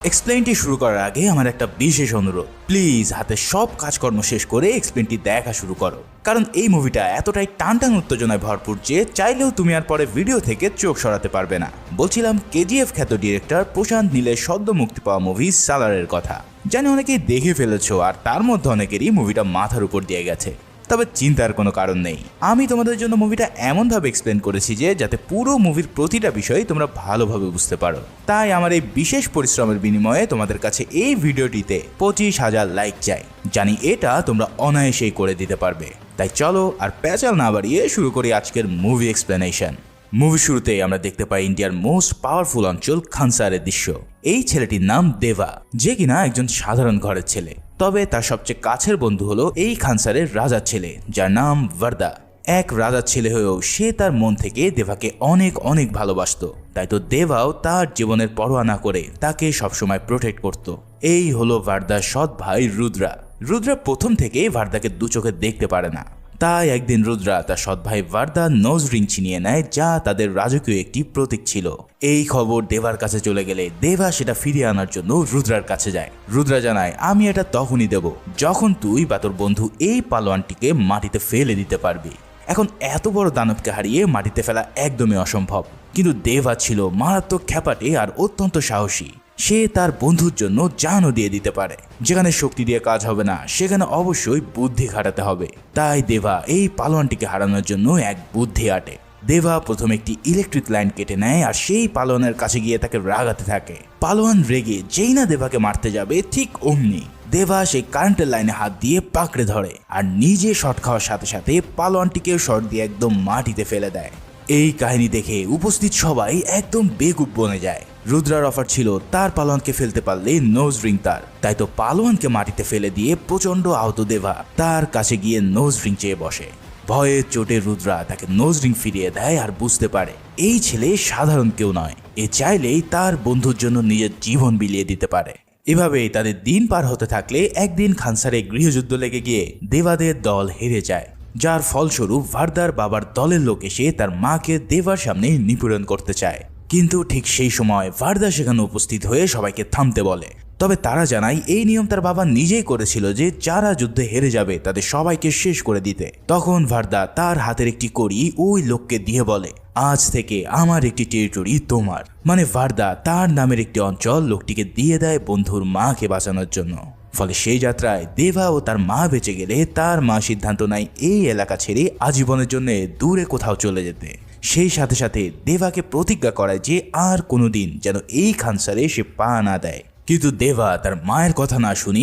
এক্সপ্লেইনটি শুরু করার আগে আমার একটা বিশেষ অনুরোধ, প্লিজ হাতে সব কাজকর্ম শেষ করে এক্সপ্লেইনটি দেখা শুরু করো, কারণ এই মুভিটা এতটাই টানটান উত্তেজনায় ভরপুর যে চাইলেও তুমি আর পরে ভিডিও থেকে চোখ সরাতে পারবে না। বলছিলাম কেজিএফ খ্যাত ডিরেক্টর প্রশান্ত নীলের সদ্য মুক্তি পাওয়া মুভি সালারের কথা। জানি অনেকেই দেখে ফেলেছো আর তার মধ্যে অনেকেরই মুভিটা মাথার উপর দিয়ে গেছে, তবে চিন্তার কোনো কারণ নেই। আমি তোমাদের জন্য মুভিটা এমনভাবে এক্সপ্লেন করেছি যে যাতে পুরো মুভির প্রতিটা বিষয় তোমরা ভালোভাবে বুঝতে পারো। তাই আমার এই বিশেষ পরিশ্রমের বিনিময়ে তোমাদের কাছে এই ভিডিওটিতে 25,000 লাইক চাই। জানি এটা তোমরা অনায়াসেই করে দিতে পারবে। তাই চলো আর প্যাচাল না বাড়িয়ে শুরু করি আজকের মুভি এক্সপ্লেনেশন। মুভি শুরুতেই আমরা দেখতে পাই ইন্ডিয়ার মোস্ট পাওয়ারফুল অঞ্চল খানসারের দৃশ্য। এই ছেলেটির নাম দেবা, যে কিনা একজন সাধারণ ঘরের ছেলে, তবে তার সবচেয়ে কাছের বন্ধু হলো এই খানসারের রাজার ছেলে, যার নাম ভার্দা। এক রাজার ছেলে হয়েও সে তার মন থেকে দেবাকে অনেক অনেক ভালোবাসতো। তাই তো দেবাও তার জীবনের পরোয়া না করে তাকে সবসময় প্রোটেক্ট করত। এই হলো ভার্দার সৎ ভাই রুদ্রা। রুদ্রা প্রথম থেকেই ভার্দাকে দু চোখে দেখতে পারে না। তাই একদিন রুদ্রা তার সৎ ভাই ভার্দার নোজ রিং ছিনিয়ে নেয়, যা তাদের রাজকীয় একটি প্রতীক ছিল। এই খবর দেবার কাছে চলে গেলে দেবা সেটা ফিরিয়ে আনার জন্য রুদ্রার কাছে যায়। রুদ্রা জানায়, আমি এটা তখনই দেব যখন তুই বা তোর বন্ধু এই পালোয়ানটিকে মাটিতে ফেলে দিতে পারবি। এখন এত বড় দানবকে হারিয়ে মাটিতে ফেলা একদমই অসম্ভব, কিন্তু দেবা ছিল মারাত্মক খ্যাপাটে আর অত্যন্ত সাহসী। সে তার বন্ধুর জন্য জানও দিয়ে দিতে পারে। যেখানে শক্তি দিয়ে কাজ হবে না, সেখানে অবশ্যই বুদ্ধি খাটাতে হবে। তাই দেবা এই পালোয়ানটিকে হারানোর জন্য এক বুদ্ধি আটে। দেবা প্রথমে একটি ইলেকট্রিক লাইন কেটে নেয় আর সেই পালোয়ানের কাছে গিয়ে তাকে রাগাতে থাকে। পালোয়ান রেগে যেই না দেবাকে মারতে যাবে, ঠিক অমনি দেবা সেই কারেন্টের লাইনে হাত দিয়ে পাকড়ে ধরে আর নিজে শট খাওয়ার সাথে সাথে পালোয়ানটিকেও শট দিয়ে একদম মাটিতে ফেলে দেয়। এই কাহিনী দেখে উপস্থিত সবাই একদম বেকুব বনে যায়। রুদ্রার অফার ছিল তার পালোয়ানকে ফেলতে পারলে নোজ রিং তার। তাই তো পালোয়ানকে মাটিতে ফেলে দিয়ে প্রচন্ড আহত দেবা তার কাছে গিয়ে নোজ রিং চেয়ে বসে। ভয়ে চোটে রুদ্রা তাকে নোজ রিং ফিরিয়ে দেয় আর বুঝতে পারে এই ছেলে সাধারণ কেউ নয়। এ চাইলেই তার বন্ধুর জন্য নিজের জীবন বিলিয়ে দিতে পারে। এভাবেই তাদের দিন পার হতে থাকলে একদিন খানসারে গৃহযুদ্ধ লেগে গিয়ে দেবাদের দল হেরে যায়, যার ফলস্বরূপ ভার্দার বাবার দলের লোক এসে তার মাকে দেবার সামনে নিপীড়ন করতে চায়। কিন্তু ঠিক সেই সময় ভার্দা সেখানে উপস্থিত হয়ে সবাইকে থামতে বলে। তবে তারা জানায় এই নিয়ম তার বাবা নিজেই করেছিল যে যারা যুদ্ধে হেরে যাবে তাদের সবাইকে শেষ করে দিতে। তখন ভার্দা তার হাতের একটি কড়ি ওই লোককে দিয়ে বলে, আজ থেকে আমার একটি টেরিটরি তোমার। মানে ভার্দা তার নামের একটি অঞ্চল লোকটিকে দিয়ে দেয় বন্ধুর মাকে বাঁচানোর জন্য। ফলে সেই যাত্রায় দেবা ও তার মা বেঁচে গেলে তার মা সিদ্ধান্ত নেয় এই এলাকা ছেড়ে আজীবনের জন্য দূরে কোথাও চলে যেতে। সেই সাথে সাথে দেবাকে প্রতিজ্ঞা করায় যে আর কোনোদিন যেন এই খানসারে সে পা না দেয়। কিন্তু দেবা তার মায়ের কথা না শুনে